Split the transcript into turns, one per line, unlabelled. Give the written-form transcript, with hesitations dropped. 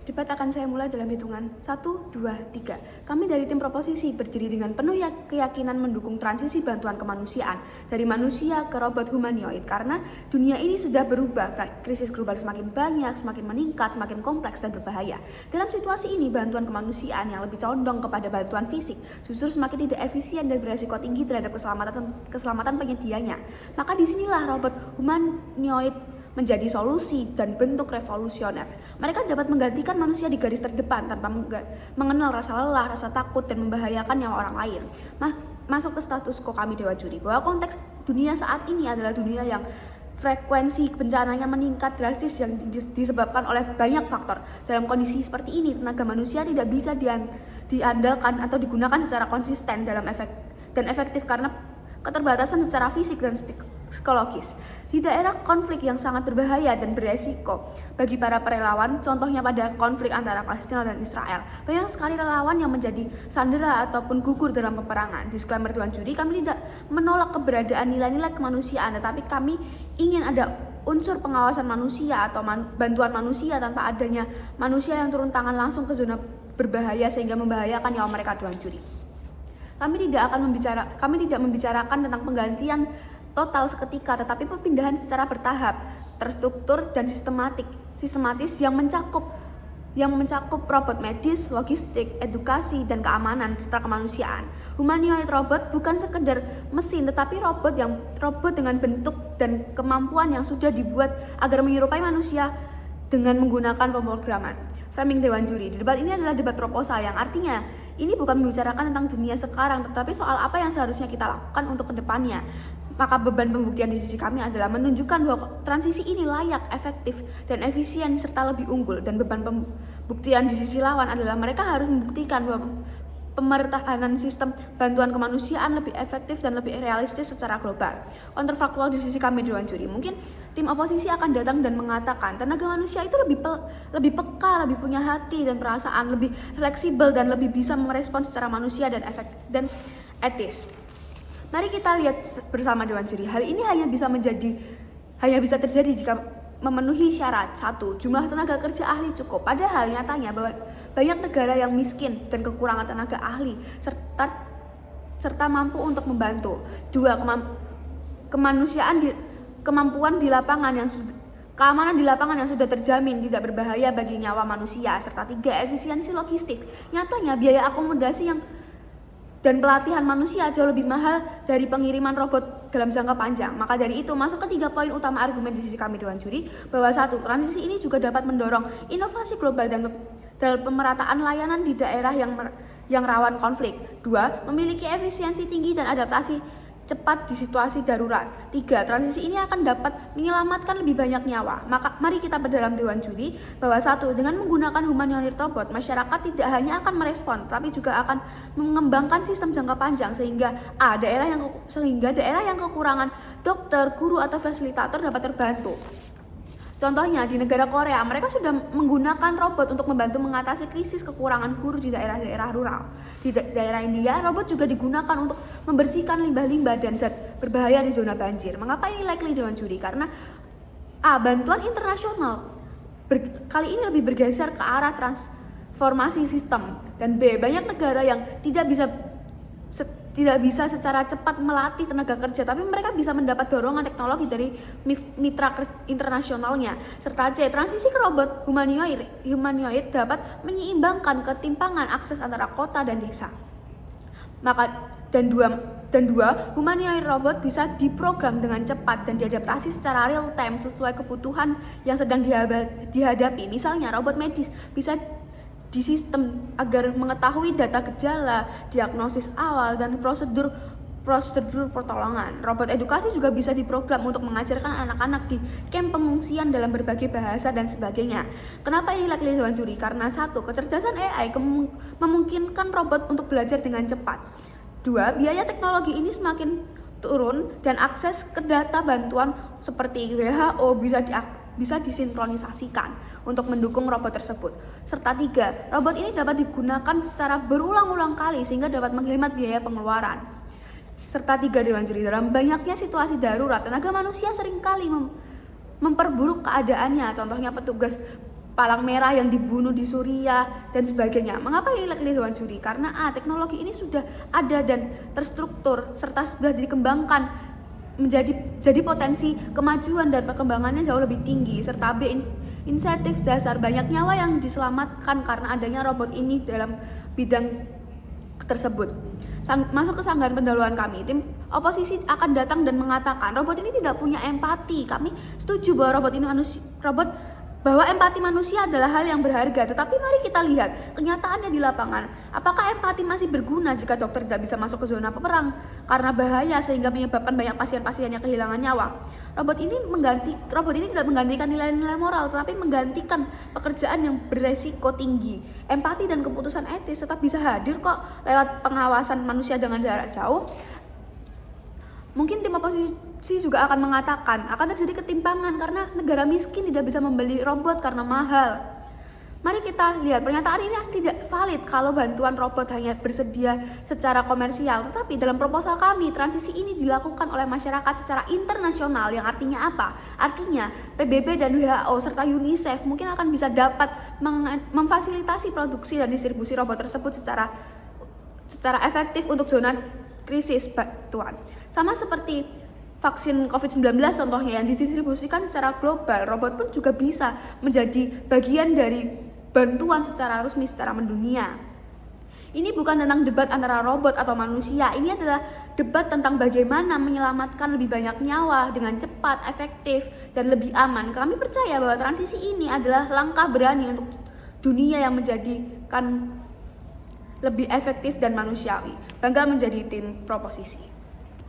Debat akan saya mulai dalam hitungan 1, 2, 3. Kami dari tim proposisi berdiri dengan penuh keyakinan mendukung transisi bantuan kemanusiaan dari manusia ke robot humanoid karena dunia ini sudah berubah. Krisis global semakin banyak, semakin meningkat, semakin kompleks dan berbahaya. Dalam situasi ini, bantuan kemanusiaan yang lebih condong kepada bantuan fisik justru semakin tidak efisien dan beresiko tinggi terhadap keselamatan penyedianya. Maka disinilah robot humanoid menjadi solusi dan bentuk revolusioner. Mereka dapat menggantikan manusia di garis terdepan tanpa mengenal rasa lelah, rasa takut, dan membahayakan nyawa orang lain. Masuk ke status quo kami Dewan Juri, bahwa konteks dunia saat ini adalah dunia yang frekuensi bencananya meningkat drastis yang disebabkan oleh banyak faktor. Dalam kondisi seperti ini, tenaga manusia tidak bisa diandalkan atau digunakan secara konsisten dan efektif karena keterbatasan secara fisik dan psikologis. Di daerah konflik yang sangat berbahaya dan beresiko bagi para relawan, contohnya pada konflik antara Palestina dan Israel, banyak sekali relawan yang menjadi sandera ataupun gugur dalam peperangan. Disclaimer Dewan Juri, kami tidak menolak keberadaan nilai-nilai kemanusiaan, tetapi kami ingin ada unsur pengawasan manusia atau bantuan manusia tanpa adanya manusia yang turun tangan langsung ke zona berbahaya sehingga membahayakan nyawa mereka Dewan Juri. Kami tidak membicarakan tentang penggantian total seketika, tetapi perpindahan secara bertahap, terstruktur dan sistematis yang mencakup robot medis, logistik, edukasi, dan keamanan serta kemanusiaan. Humanoid robot bukan sekedar mesin, tetapi robot dengan bentuk dan kemampuan yang sudah dibuat agar menyerupai manusia dengan menggunakan pemrograman. Framing Dewan Juri, debat ini adalah debat proposal yang artinya ini bukan membicarakan tentang dunia sekarang, tetapi soal apa yang seharusnya kita lakukan untuk kedepannya. Maka beban pembuktian di sisi kami adalah menunjukkan bahwa transisi ini layak, efektif, dan efisien serta lebih unggul. Dan beban pembuktian di sisi lawan adalah mereka harus membuktikan bahwa pemertahanan sistem bantuan kemanusiaan lebih efektif dan lebih realistis secara global. Kontrafaktual di sisi kami Dewan Juri, mungkin tim oposisi akan datang dan mengatakan tenaga manusia itu lebih peka, lebih punya hati dan perasaan, lebih fleksibel dan lebih bisa merespons secara manusia dan etis. Mari kita lihat bersama Dewan Juri. Hal ini hanya bisa terjadi jika memenuhi syarat. 1. Jumlah tenaga kerja ahli cukup. Padahal nyatanya bahwa banyak negara yang miskin dan kekurangan tenaga ahli serta mampu untuk membantu. 2. Keamanan di lapangan yang sudah terjamin tidak berbahaya bagi nyawa manusia. Serta 3. Efisiensi logistik. Nyatanya biaya akomodasi dan pelatihan manusia jauh lebih mahal dari pengiriman robot dalam jangka panjang. Maka dari itu, masuk ke 3 poin utama argumen di sisi kami Dewan Juri, bahwa 1. Transisi ini juga dapat mendorong inovasi global dan pemerataan layanan di daerah yang rawan konflik. 2. Memiliki efisiensi tinggi dan adaptasi cepat di situasi darurat. 3. Transisi ini akan dapat menyelamatkan lebih banyak nyawa. Maka mari kita berdalam Dewan Juri bahwa 1. Dengan menggunakan humanoid robot, masyarakat tidak hanya akan merespon, tapi juga akan mengembangkan sistem jangka panjang sehingga daerah yang kekurangan dokter, guru atau fasilitator dapat terbantu. Contohnya di negara Korea, mereka sudah menggunakan robot untuk membantu mengatasi krisis kekurangan guru di daerah-daerah rural. Di daerah India, robot juga digunakan untuk membersihkan limbah-limbah dan zat berbahaya di zona banjir. Mengapa ini likely Dewan Juri? Karena bantuan internasional kali ini lebih bergeser ke arah transformasi sistem, dan B, banyak negara yang tidak bisa secara cepat melatih tenaga kerja, tapi mereka bisa mendapat dorongan teknologi dari mitra internasionalnya. Serta C, transisi ke robot humanoid dapat menyeimbangkan ketimpangan akses antara kota dan desa. Dan dua, humanoid robot bisa diprogram dengan cepat dan diadaptasi secara real time sesuai kebutuhan yang sedang dihadapi. Misalnya robot medis bisa di sistem agar mengetahui data gejala, diagnosis awal, dan prosedur pertolongan. Robot edukasi juga bisa diprogram untuk mengajarkan anak-anak di kamp pengungsian dalam berbagai bahasa dan sebagainya. Kenapa ini likely Dewan Juri? Karena 1. Kecerdasan AI memungkinkan robot untuk belajar dengan cepat. 2. Biaya teknologi ini semakin turun dan akses ke data bantuan seperti WHO bisa disinkronisasikan untuk mendukung robot tersebut. Serta 3. Robot ini dapat digunakan secara berulang-ulang kali sehingga dapat menghemat biaya pengeluaran. Serta 3 Dewan Juri, dalam banyaknya situasi darurat, tenaga manusia seringkali memperburuk keadaannya. Contohnya petugas palang merah yang dibunuh di Suriah dan sebagainya. Mengapa ini Dewan Juri? Karena teknologi ini sudah ada dan terstruktur serta sudah dikembangkan jadi potensi kemajuan dan perkembangannya jauh lebih tinggi, serta B, insentif dasar banyak nyawa yang diselamatkan karena adanya robot ini dalam bidang tersebut. Masuk ke sanggahan pendahuluan kami, tim oposisi akan datang dan mengatakan robot ini tidak punya empati. Kami setuju bahwa bahwa empati manusia adalah hal yang berharga, tetapi mari kita lihat kenyataannya di lapangan. Apakah empati masih berguna jika dokter tidak bisa masuk ke zona peperang karena bahaya sehingga menyebabkan banyak pasien-pasiennya kehilangan nyawa? Robot ini tidak menggantikan nilai-nilai moral, tetapi menggantikan pekerjaan yang beresiko tinggi. Empati dan keputusan etis tetap bisa hadir kok lewat pengawasan manusia dengan jarak jauh. Mungkin tim oposisi juga akan mengatakan akan terjadi ketimpangan karena negara miskin tidak bisa membeli robot karena mahal. Mari kita lihat pernyataan ini tidak valid kalau bantuan robot hanya bersedia secara komersial. Tetapi dalam proposal kami, transisi ini dilakukan oleh masyarakat secara internasional. Yang artinya apa? Artinya PBB dan WHO serta UNICEF mungkin akan bisa dapat memfasilitasi produksi dan distribusi robot tersebut secara efektif untuk zona krisis bantuan. Sama seperti vaksin COVID-19 contohnya yang didistribusikan secara global, robot pun juga bisa menjadi bagian dari bantuan secara resmi secara mendunia. Ini bukan tentang debat antara robot atau manusia, ini adalah debat tentang bagaimana menyelamatkan lebih banyak nyawa dengan cepat, efektif, dan lebih aman. Kami percaya bahwa transisi ini adalah langkah berani untuk dunia yang menjadikan lebih efektif dan manusiawi. Bangga menjadi tim proposisi.